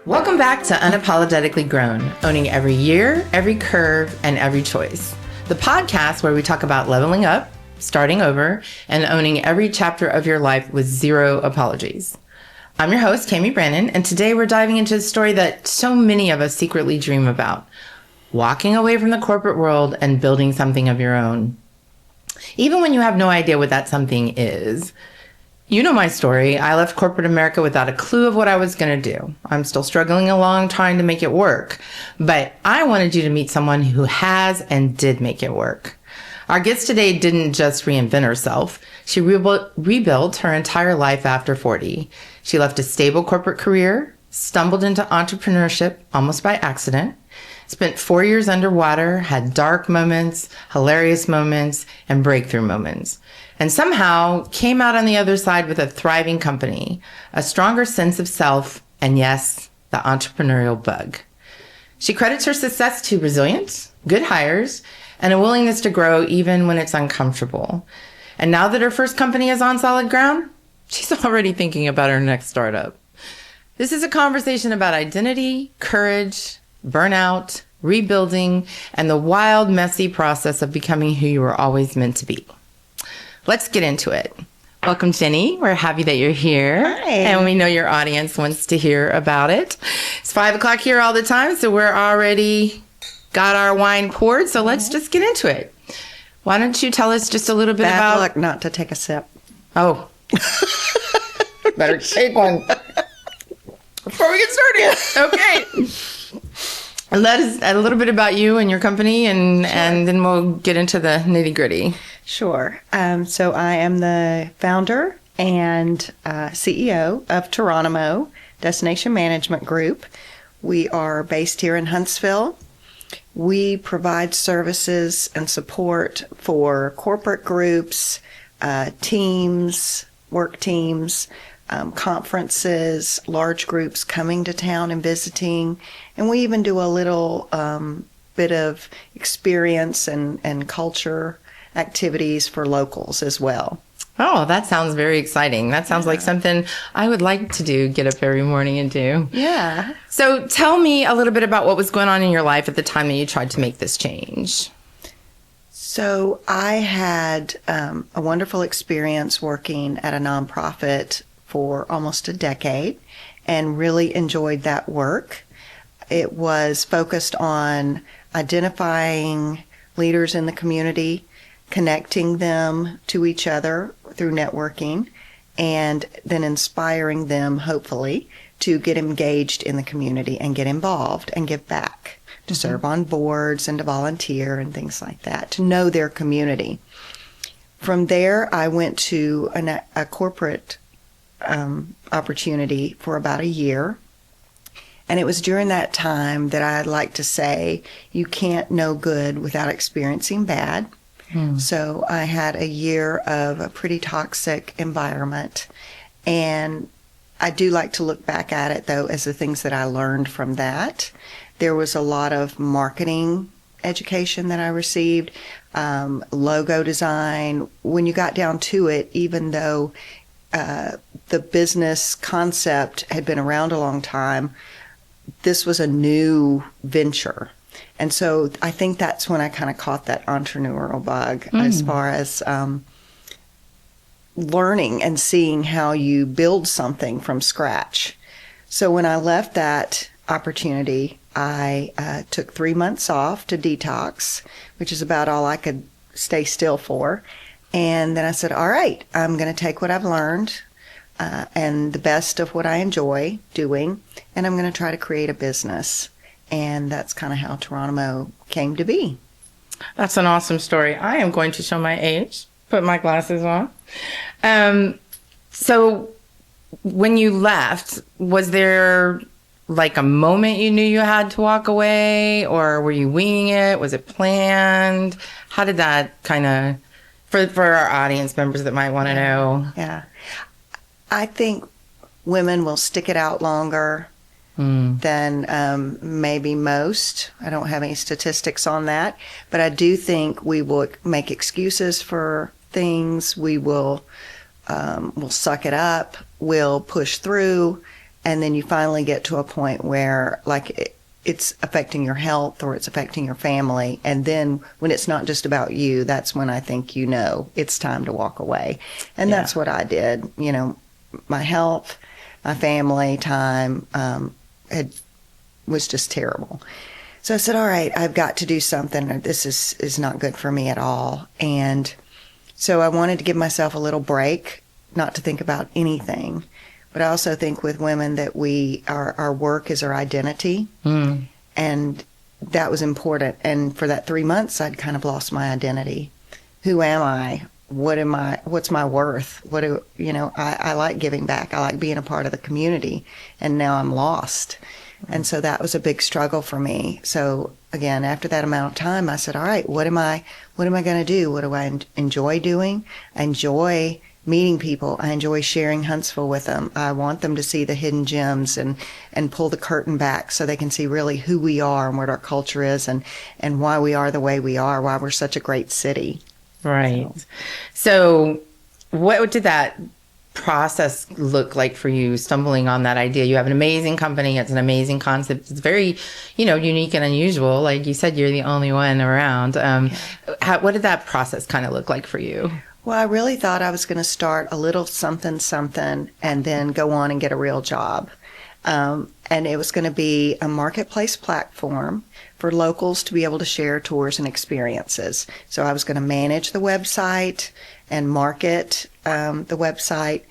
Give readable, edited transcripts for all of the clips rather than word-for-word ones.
Welcome back to Unapologetically Grown, owning every year, every curve, and every choice. The podcast where we talk about leveling up, starting over, and owning every chapter of your life with zero apologies. I'm your host, Brannen, and today we're diving into a story that so many of us secretly dream about: walking away from the corporate world and building something of your own. Even when you have no idea what that something is. You know my story. I left corporate America without a clue of what I was going to do. I'm still struggling along trying to make it work. But I wanted you to meet someone who has and did make it work. Our guest today didn't just reinvent herself. She rebuilt her entire life after 40. She left a stable corporate career, stumbled into entrepreneurship almost by accident, spent 4 years underwater, had dark moments, hilarious moments, and breakthrough moments, and somehow came out on the other side with a thriving company, a stronger sense of self, and yes, the entrepreneurial bug. She credits her success to resilience, good hires, and a willingness to grow even when it's uncomfortable. And now that her first company is on solid ground, she's already thinking about her next startup. This is a conversation about identity, courage, burnout, rebuilding, and the wild, messy process of becoming who you were always meant to be. Let's get into it. Welcome, Jenny. We're happy that you're here. Hi. And we know your audience wants to hear about it. It's 5 o'clock here all the time, so we're already got our wine poured. So let's just get into it. Why don't you tell us just a little bit about... Bad luck not to take a sip. Oh. Better take one before we get started. Okay. Let us a little bit about you and your company, and then we'll get into the nitty gritty. Sure. So I am the founder and CEO of Toronto Destination Management Group. We are based here in Huntsville. We provide services and support for corporate groups, teams, work teams, conferences, large groups coming to town and visiting. And we even do a little bit of experience and culture activities for locals as well. Oh, that sounds very exciting. That sounds like something I would like to do, get up every morning and do. Yeah. So tell me a little bit about what was going on in your life at the time that you tried to make this change. So I had a wonderful experience working at a nonprofit for almost a decade and really enjoyed that work. It was focused on identifying leaders in the community, connecting them to each other through networking, and then inspiring them, hopefully, to get engaged in the community and get involved and give back, to serve on boards and to volunteer and things like that, to know their community. From there, I went to a corporate opportunity for about a year. And it was during that time that I'd like to say, you can't know good without experiencing bad. So I had a year of a pretty toxic environment. And I do like to look back at it, though, as the things that I learned from that. There was a lot of marketing education that I received, logo design. When you got down to it, even though the business concept had been around a long time, this was a new venture. And so I think that's when I kind of caught that entrepreneurial bug as far as learning and seeing how you build something from scratch. So when I left that opportunity, I took 3 months off to detox, which is about all I could stay still for. And then I said, all right, I'm going to take what I've learned and the best of what I enjoy doing, and I'm going to try to create a business. And that's kind of how Toronto came to be. That's an awesome story. I am going to show my age, put my glasses on. So when you left, was there like a moment you knew you had to walk away, or were you winging it? Was it planned? How did that kind of, for our audience members that might want to know? Yeah. I think women will stick it out longer than maybe most. I don't have any statistics on that, but I do think we will make excuses for things. We will we'll suck it up. We'll push through, And then you finally get to a point where it's affecting your health or it's affecting your family. And then when it's not just about you, that's when I think it's time to walk away. And that's what I did. My health, my family time was just terrible. So I said, all right, I've got to do something. This is not good for me at all. And so I wanted to give myself a little break, not to think about anything. But I also think with women that our work is our identity. Mm. And that was important. And for that 3 months, I'd kind of lost my identity. Who am I? What am I? What's my worth? I like giving back. I like being a part of the community. And now I'm lost. Mm. And so that was a big struggle for me. So again, after that amount of time, I said, all right, what am I going to do? What do I enjoy doing? I enjoy meeting people. I enjoy sharing Huntsville with them. I want them to see the hidden gems and pull the curtain back so they can see really who we are and what our culture is and why we are the way we are, why we're such a great city. Right. So what did that process look like for you, stumbling on that idea? You have an amazing company. It's an amazing concept. It's very, unique and unusual. Like you said, you're the only one around. What did that process kind of look like for you? Well, I really thought I was going to start a little something and then go on and get a real job. And it was going to be a marketplace platform for locals to be able to share tours and experiences. So I was going to manage the website and market the website.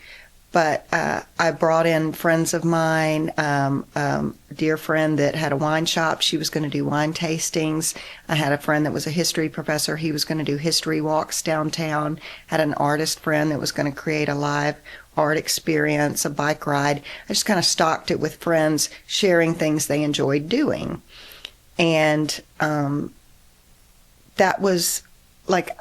But I brought in friends of mine, a dear friend that had a wine shop. She was going to do wine tastings. I had a friend that was a history professor. He was going to do history walks downtown. Had an artist friend that was going to create a live art experience, a bike ride. I just kind of stocked it with friends sharing things they enjoyed doing. And that was...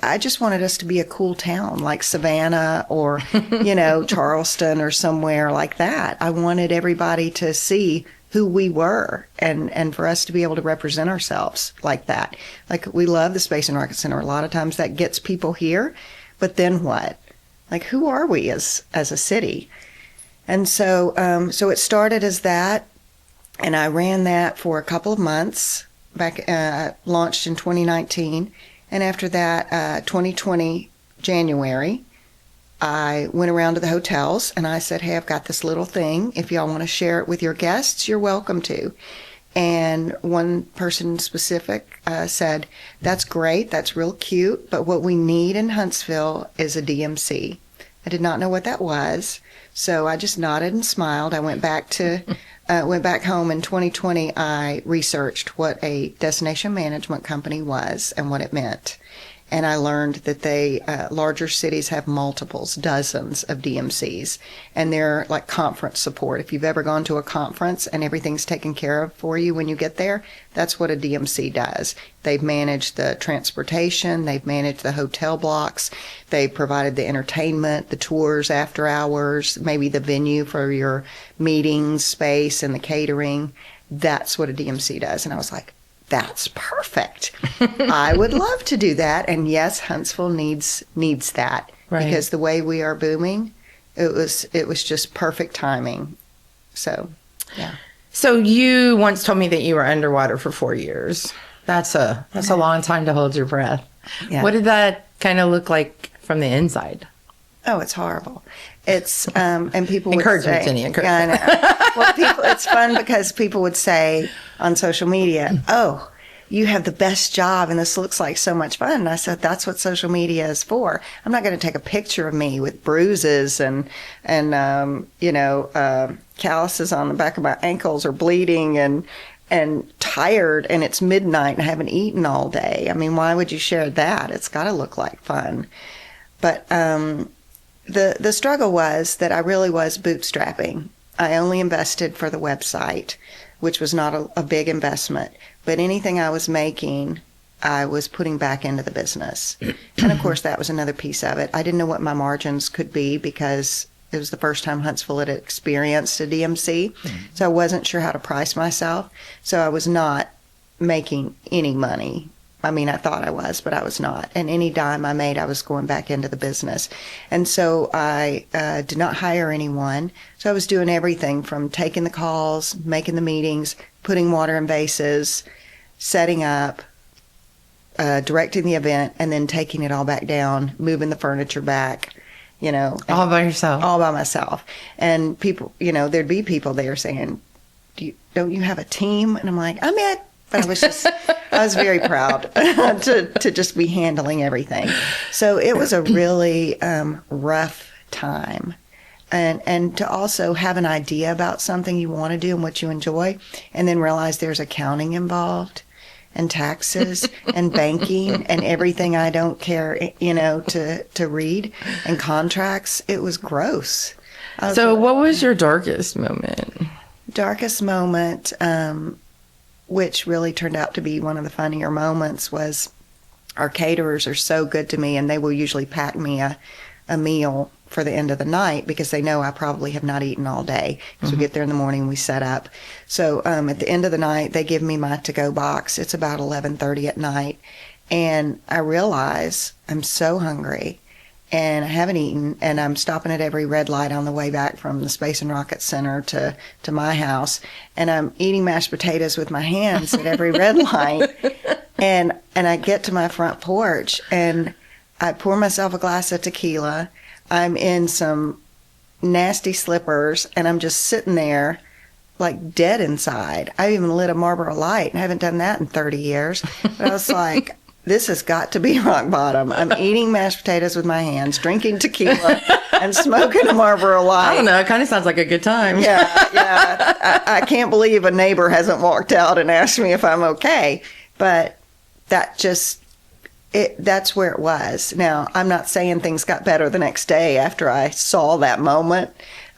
I just wanted us to be a cool town, like Savannah or, Charleston or somewhere like that. I wanted everybody to see who we were and for us to be able to represent ourselves like that. We love the Space and Rocket Center. A lot of times that gets people here, but then what? Who are we as a city? And so it started as that, and I ran that for a couple of months, launched in 2019. And after that, 2020, January, I went around to the hotels and I said, hey, I've got this little thing. If y'all want to share it with your guests, you're welcome to. And one person specific said, that's great, that's real cute, but what we need in Huntsville is a DMC. I did not know what that was, so I just nodded and smiled. I went back home in 2020. I researched what a destination management company was and what it meant. And I learned that larger cities have multiples, dozens of DMCs. And they're like conference support. If you've ever gone to a conference and everything's taken care of for you when you get there, that's what a DMC does. They've managed the transportation, they've managed the hotel blocks, they've provided the entertainment, the tours after hours, maybe the venue for your meetings space and the catering. That's what a DMC does. And I was like, that's perfect. I would love to do that. And yes, Huntsville needs that. Right. Because the way we are booming, it was just perfect timing. So, yeah. So you once told me that you were underwater for 4 years. That's a long time to hold your breath. Yeah. What did that kind of look like from the inside? Oh, it's horrible. It's and people would encouragement, say, Jenny, encouragement. Yeah, I know. Well, it's fun because people would say on social media, "Oh, you have the best job, and this looks like so much fun." And I said, "That's what social media is for. I'm not going to take a picture of me with bruises and calluses on the back of my ankles or bleeding and tired, and it's midnight and I haven't eaten all day. I mean, why would you share that? It's got to look like fun." But the struggle was that I really was bootstrapping. I only invested for the website, which was not a big investment. But anything I was making, I was putting back into the business. And of course, that was another piece of it. I didn't know what my margins could be because it was the first time Huntsville had experienced a DMC. Mm-hmm. So I wasn't sure how to price myself. So I was not making any money I thought I was, but I was not. And any dime I made, I was going back into the business. And so I did not hire anyone. So I was doing everything from taking the calls, making the meetings, putting water in vases, setting up, directing the event, and then taking it all back down, moving the furniture back, All by yourself? All by myself. And people, there'd be people there saying, don't you have a team? And I'm like, but I was very proud to just be handling everything. So it was a really rough time. And to also have an idea about something you want to do and what you enjoy, and then realize there's accounting involved and taxes and banking and everything I don't care, to read, and contracts. It was gross. So what was your darkest moment? Darkest moment, which really turned out to be one of the funnier moments, was our caterers are so good to me, and they will usually pack me a meal for the end of the night because they know I probably have not eaten all day. So we get there in the morning, we set up. So at the end of the night, they give me my to-go box. It's about 11:30 at night, and I realize I'm so hungry, and I haven't eaten, and I'm stopping at every red light on the way back from the Space and Rocket Center to my house, and I'm eating mashed potatoes with my hands at every red light, and I get to my front porch, and I pour myself a glass of tequila. I'm in some nasty slippers, and I'm just sitting there like dead inside. I even lit a Marlboro Light, and I haven't done that in 30 years. But I was like, this has got to be rock bottom. I'm eating mashed potatoes with my hands, drinking tequila, and smoking a Marlboro Light. I don't know. It kind of sounds like a good time. Yeah. I can't believe a neighbor hasn't walked out and asked me if I'm okay. But that's where it was. Now, I'm not saying things got better the next day after I saw that moment.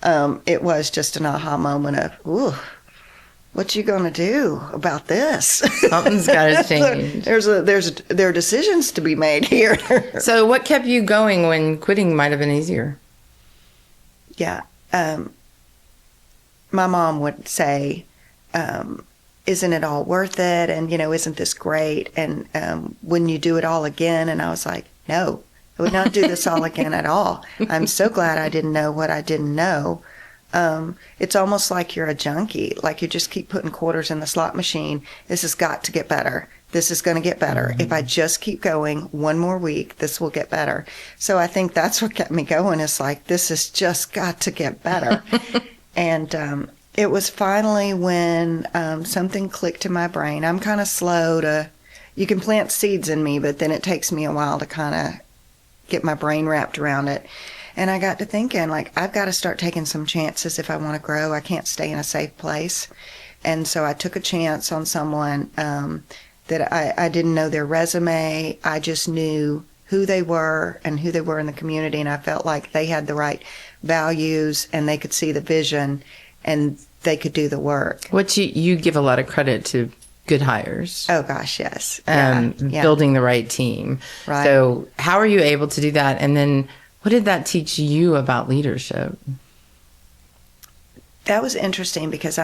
It was just an aha moment of, ooh, what you gonna do about this? Something's got to change. There are decisions to be made here. So what kept you going when quitting might have been easier? Yeah. My mom would say, isn't it all worth it? And, isn't this great? And when you do it all again? And I was like, no, I would not do this all again at all. I'm so glad I didn't know what I didn't know. It's almost like you're a junkie, like you just keep putting quarters in the slot machine. This has got to get better. This is going to get better. Mm-hmm. If I just keep going one more week, this will get better. So I think that's what kept me going, is like, this has just got to get better. And it was finally when something clicked in my brain. I'm kind of slow you can plant seeds in me, but then it takes me a while to kind of get my brain wrapped around it. And I got to thinking, like, I've got to start taking some chances if I want to grow. I can't stay in a safe place. And so I took a chance on someone that I didn't know their resume. I just knew who they were and who they were in the community. And I felt like they had the right values and they could see the vision and they could do the work. What you give a lot of credit to good hires. Oh, gosh, yes. Building the right team. Right. So how are you able to do that? And then what did that teach you about leadership? That was interesting because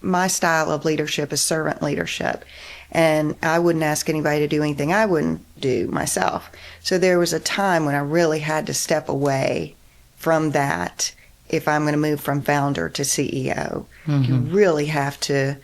my style of leadership is servant leadership. And I wouldn't ask anybody to do anything I wouldn't do myself. So there was a time when I really had to step away from that if I'm going to move from founder to CEO. Mm-hmm. You really have to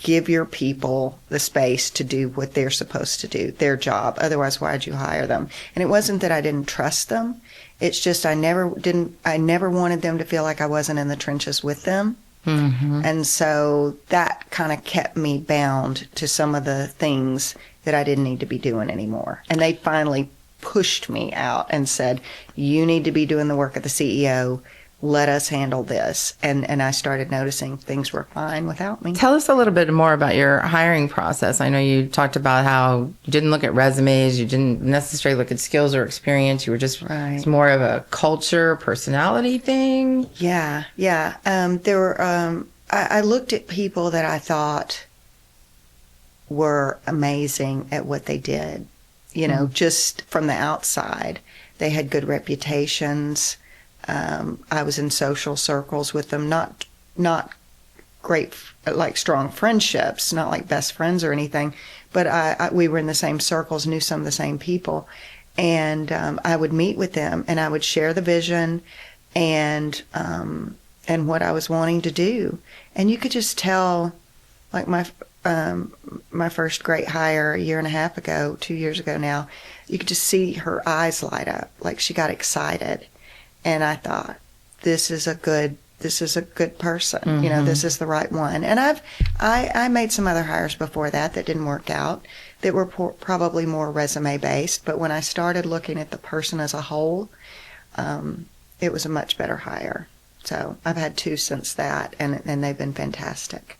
give your people the space to do what they're supposed to do, their job. Otherwise, why'd you hire them? And it wasn't that I didn't trust them. It's just I never wanted them to feel like I wasn't in the trenches with them. Mm-hmm. And so that kind of kept me bound to some of the things that I didn't need to be doing anymore. And they finally pushed me out and said, you need to be doing the work of the CEO. Let us handle this. And I started noticing things were fine without me. Tell us a little bit more about your hiring process. I know you talked about how you didn't look at resumes, you didn't necessarily look at skills or experience. You were just It's more of a culture, personality thing. Yeah. There were. I looked at people that I thought were amazing at what they did. Just from the outside, they had good reputations. I was in social circles with them, not great, like strong friendships, not like best friends or anything, but we were in the same circles, knew some of the same people. And I would meet with them, and I would share the vision and what I was wanting to do. And you could just tell, like my first great hire a year and a half ago, 2 years ago now, you could just see her eyes light up, like she got excited. And I thought, this is a good person. Mm-hmm. You know, this is the right one. And I made some other hires before that didn't work out, that were probably more resume based. But when I started looking at the person as a whole, it was a much better hire. So I've had 2 since that, and they've been fantastic.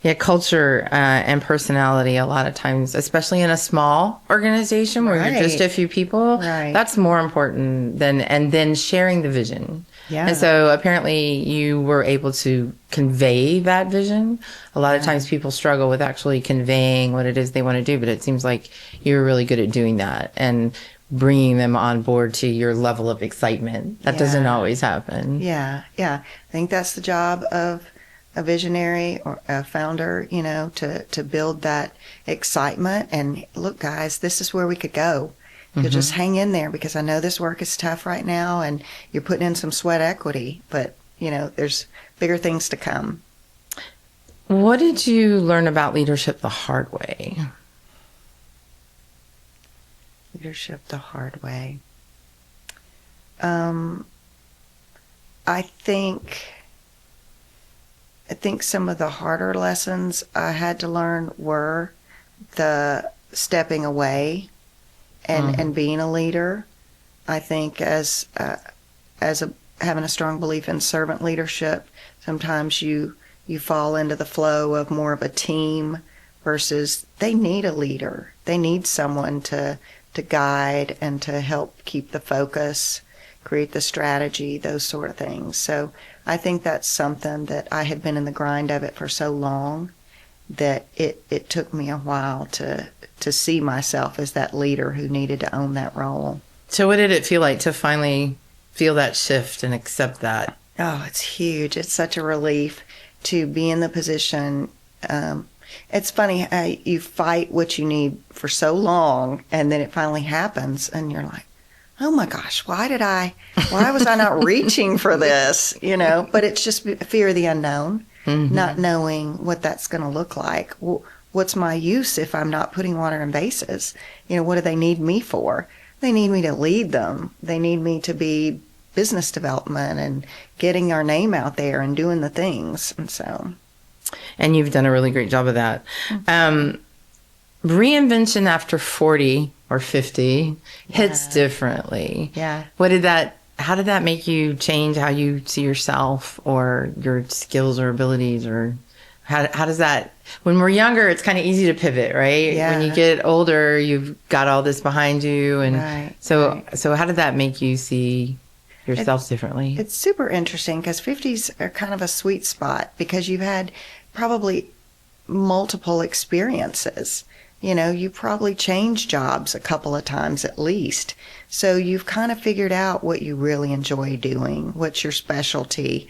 Yeah, culture and personality, a lot of times, especially in a small organization where you're just a few people, that's more important than sharing the vision. Yeah. And so apparently you were able to convey that vision. A lot of times people struggle with actually conveying what it is they want to do, but it seems like you're really good at doing that and bringing them on board to your level of excitement. That doesn't always happen. Yeah. I think that's the job of a visionary or a founder, you know, to build that excitement. And look, guys, this is where we could go. You'll just hang in there, because I know this work is tough right now and you're putting in some sweat equity, but, you know, there's bigger things to come. What did you learn about leadership the hard way? Leadership the hard way. I think some of the harder lessons I had to learn were the stepping away and being a leader. I think as having a strong belief in servant leadership, sometimes you fall into the flow of more of a team versus they need a leader. They need someone to guide and to help keep the focus, create the strategy, those sort of things. So I think that's something that I had been in the grind of it for so long that it took me a while to see myself as that leader who needed to own that role. So what did it feel like to finally feel that shift and accept that? Oh, it's huge. It's such a relief to be in the position. It's funny, you fight what you need for so long, and then it finally happens, and you're like, oh my gosh, why was I not reaching for this? You know, but it's just fear of the unknown, not knowing what that's going to look like. Well, what's my use if I'm not putting water in vases? You know, what do they need me for? They need me to lead them. They need me to be business development and getting our name out there and doing the things. And so. And you've done a really great job of that. Reinvention after 40 or 50 hits differently. Yeah. How did that make you change how you see yourself or your skills or abilities, or how does that, when we're younger, it's kind of easy to pivot, right? Yeah. When you get older, you've got all this behind you. And so how did that make you see yourself differently? It's super interesting because 50s are kind of a sweet spot because you've had probably multiple experiences. You know, you probably changed jobs a couple of times at least. So you've kind of figured out what you really enjoy doing, what's your specialty.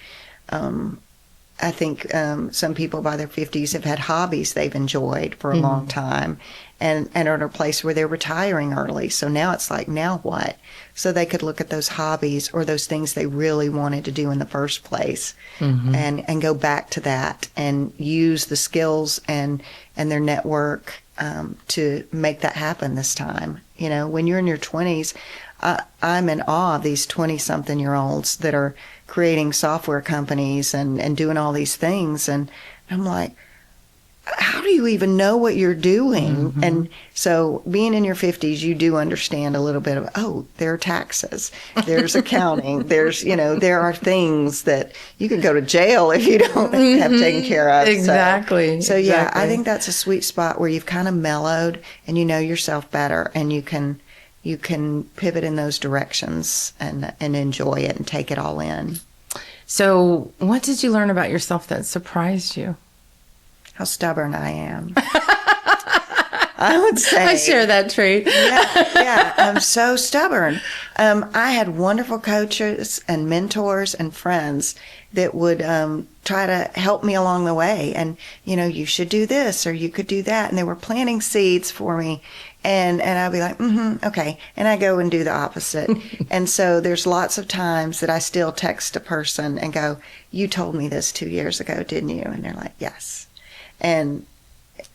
I think some people by their 50s have had hobbies they've enjoyed for a long time and are in a place where they're retiring early. So now it's like, now what? So they could look at those hobbies or those things they really wanted to do in the first place and go back to that and use the skills and their network to make that happen this time. You know, when you're in your 20s, I'm in awe of these 20-something-year-olds that are creating software companies and doing all these things. And I'm like, how do you even know what you're doing? And so being in your 50s, you do understand a little bit of, oh, there are taxes, there's accounting, there's, you know, there are things that you could go to jail if you don't have taken care of. Exactly. So yeah, I think that's a sweet spot where you've kind of mellowed and you know yourself better and you can pivot in those directions and enjoy it and take it all in. So what did you learn about yourself that surprised you? How stubborn I am. I would say I share that trait. yeah, I'm so stubborn. I had wonderful coaches and mentors and friends that would try to help me along the way. And, you should do this or you could do that. And they were planting seeds for me. And I'd be like, okay. And I go and do the opposite. And so there's lots of times that I still text a person and go, you told me this 2 years ago, didn't you? And they're like, yes. And,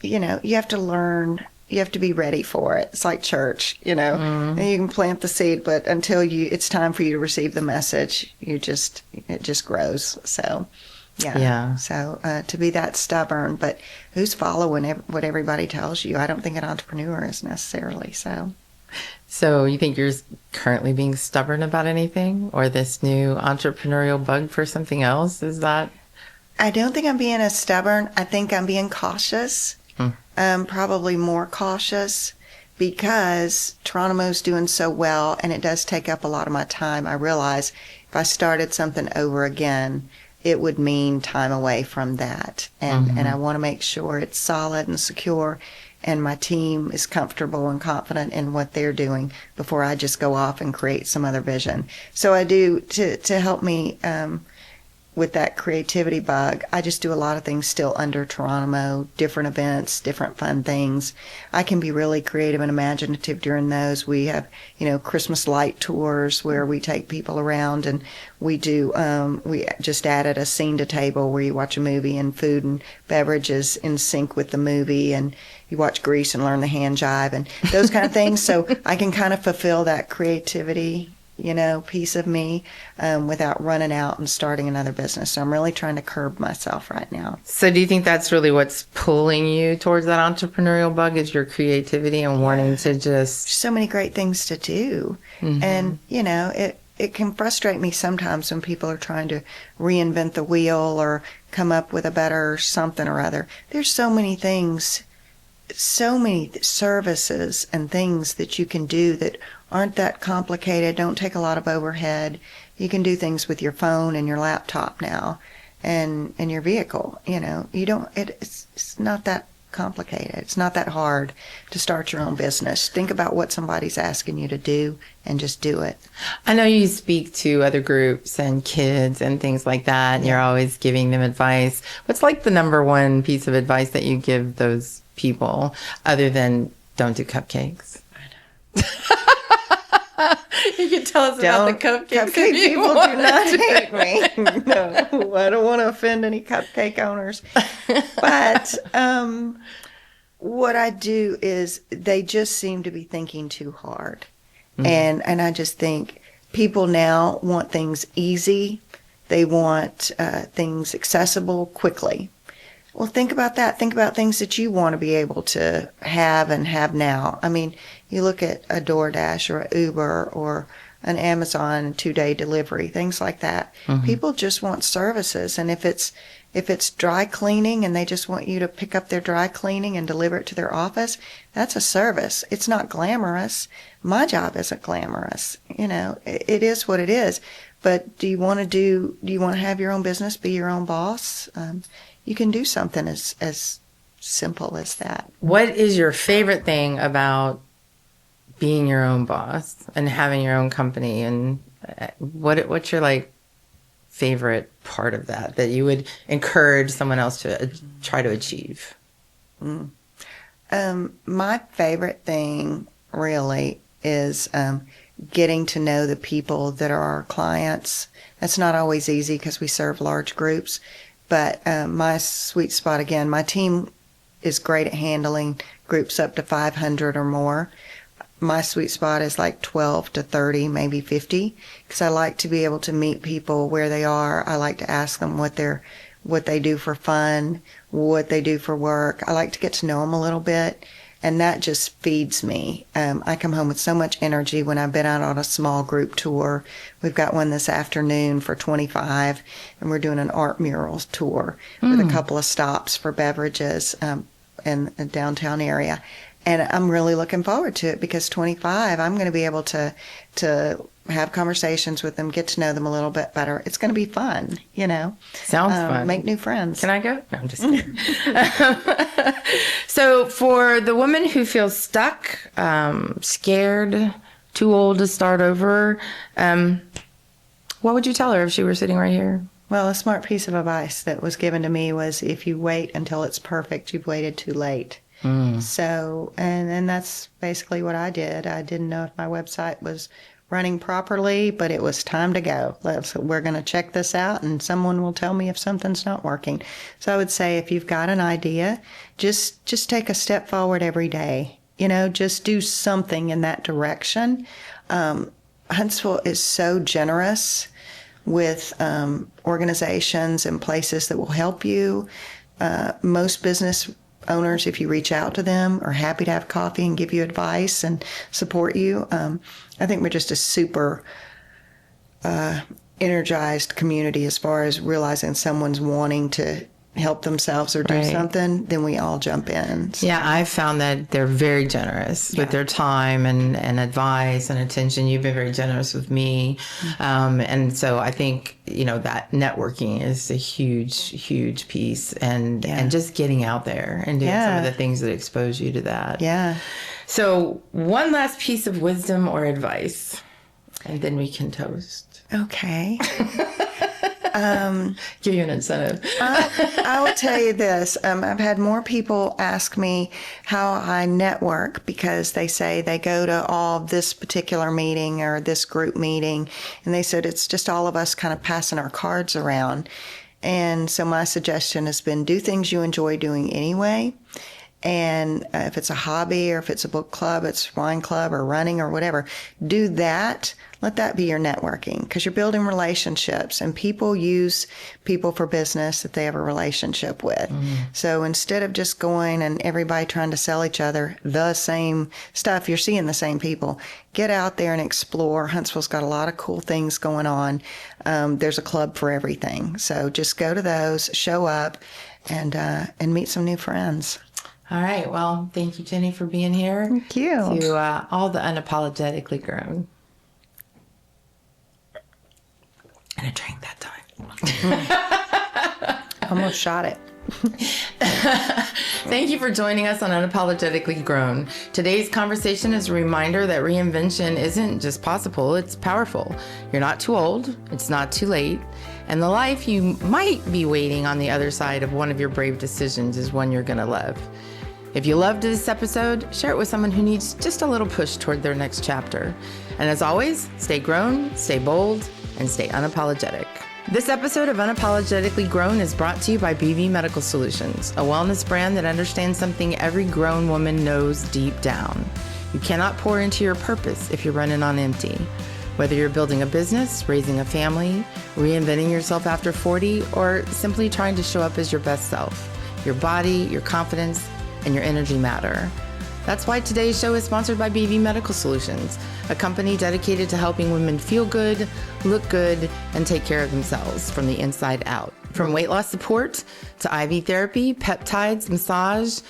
you have to learn. You have to be ready for it. It's like church, And you can plant the seed, but until it's time for you to receive the message, it just grows. So, yeah. So to be that stubborn, but who's following what everybody tells you? I don't think an entrepreneur is necessarily so. So you think you're currently being stubborn about anything, or this new entrepreneurial bug for something else? Is that? I don't think I'm being as stubborn. I think I'm being cautious. Probably more cautious because Toronto's doing so well, and it does take up a lot of my time. I realize if I started something over again, it would mean time away from that. And I want to make sure it's solid and secure and my team is comfortable and confident in what they're doing before I just go off and create some other vision. So I do, to help me with that creativity bug, I just do a lot of things still under Toronto, different events, different fun things. I can be really creative and imaginative during those. We have, Christmas light tours where we take people around, and we do, we just added a scene to table where you watch a movie and food and beverages in sync with the movie, and you watch Grease and learn the hand jive and those kind of things. So I can kind of fulfill that creativity piece of me without running out and starting another business. So I'm really trying to curb myself right now. So do you think that's really what's pulling you towards that entrepreneurial bug, is your creativity and wanting to just... So many great things to do. And, it can frustrate me sometimes when people are trying to reinvent the wheel or come up with a better something or other. There's so many things, so many services and things that you can do that aren't that complicated, don't take a lot of overhead. You can do things with your phone and your laptop now and your vehicle. It's not that complicated. It's not that hard to start your own business. Think about what somebody's asking you to do and just do it. I know you speak to other groups and kids and things like that, and you're always giving them advice. What's like the number one piece of advice that you give those people other than don't do cupcakes? You can tell us about the cupcakes. Cupcake people do not hate me. No, I don't want to offend any cupcake owners. But what I do is they just seem to be thinking too hard. And I just think people now want things easy. They want things accessible quickly. Well, think about that. Think about things that you want to be able to have and have now. I mean, you look at a DoorDash or an Uber or an Amazon 2-day delivery, things like that. People just want services. And if it's dry cleaning and they just want you to pick up their dry cleaning and deliver it to their office, that's a service. It's not glamorous. My job isn't glamorous. It is what it is. But do you want to have your own business, be your own boss? You can do something as simple as that. What is your favorite thing about being your own boss and having your own company? And what's your favorite part of that you would encourage someone else to try to achieve? My favorite thing really is getting to know the people that are our clients. That's not always easy because we serve large groups. But my sweet spot, again, my team is great at handling groups up to 500 or more. My sweet spot is like 12 to 30, maybe 50, because I like to be able to meet people where they are. I like to ask them what they do for fun, what they do for work. I like to get to know them a little bit, and that just feeds me. I come home with so much energy when I've been out on a small group tour. We've got one this afternoon for 25, and we're doing an art mural tour with a couple of stops for beverages in the downtown area. And I'm really looking forward to it because 25, I'm going to be able to have conversations with them, get to know them a little bit better. It's going to be fun, Sounds fun. Make new friends. Can I go? No, I'm just kidding. So for the woman who feels stuck, scared, too old to start over, what would you tell her if she were sitting right here? Well, a smart piece of advice that was given to me was, if you wait until it's perfect, you've waited too late. So, and that's basically what I did. I didn't know if my website was running properly, but it was time to go. We're going to check this out, and someone will tell me if something's not working. So I would say, if you've got an idea, just take a step forward every day. Just do something in that direction. Huntsville is so generous with organizations and places that will help you. Most business owners, if you reach out to them, are happy to have coffee and give you advice and support you. I think we're just a super energized community as far as realizing someone's wanting to help themselves or do something, then we all jump in. So. Yeah, I've found that they're very generous with their time and advice and attention. You've been very generous with me. And so I think, that networking is a huge piece, and just getting out there and doing some of the things that expose you to that. Yeah. So one last piece of wisdom or advice, and then we can toast. Okay. Give you an incentive. I will tell you this. I've had more people ask me how I network, because they say they go to this particular meeting or this group meeting, and they said it's just all of us kind of passing our cards around. And so my suggestion has been, do things you enjoy doing anyway. And if it's a hobby, or if it's a book club, it's wine club or running or whatever, do that. Let that be your networking, because you're building relationships, and people use people for business that they have a relationship with. So instead of just going and everybody trying to sell each other the same stuff, you're seeing the same people. Get out there and explore. Huntsville's got a lot of cool things going on. There's a club for everything. So just go to those, show up, and meet some new friends. All right. Well, thank you, Jenny, for being here. Thank you. To all the Unapologetically Grown. And I drank that time. Almost shot it. Thank you for joining us on Unapologetically Grown. Today's conversation is a reminder that reinvention isn't just possible, it's powerful. You're not too old, it's not too late, and the life you might be waiting on the other side of one of your brave decisions is one you're going to love. If you loved this episode, share it with someone who needs just a little push toward their next chapter. And as always, stay grown, stay bold, and stay unapologetic. This episode of Unapologetically Grown is brought to you by BV Medical Solutions, a wellness brand that understands something every grown woman knows deep down. You cannot pour into your purpose if you're running on empty. Whether you're building a business, raising a family, reinventing yourself after 40, or simply trying to show up as your best self, your body, your confidence, and your energy matter. That's why today's show is sponsored by BV Medical Solutions, a company dedicated to helping women feel good, look good, and take care of themselves from the inside out. From weight loss support to IV therapy, peptides, massage,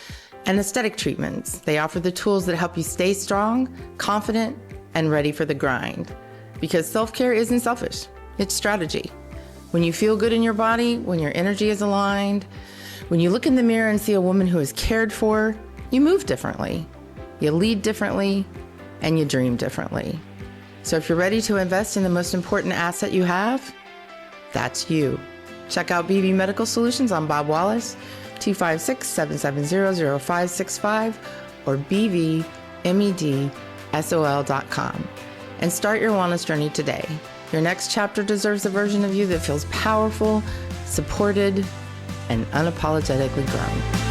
and aesthetic treatments, they offer the tools that help you stay strong, confident, and ready for the grind. Because self-care isn't selfish, it's strategy. When you feel good in your body, when your energy is aligned, when you look in the mirror and see a woman who is cared for, you move differently, you lead differently, and you dream differently. So if you're ready to invest in the most important asset you have, that's you. Check out BV Medical Solutions on Bob Wallace, 256-770-0565, or bvmedsol.com. And start your wellness journey today. Your next chapter deserves a version of you that feels powerful, supported, and unapologetically grown.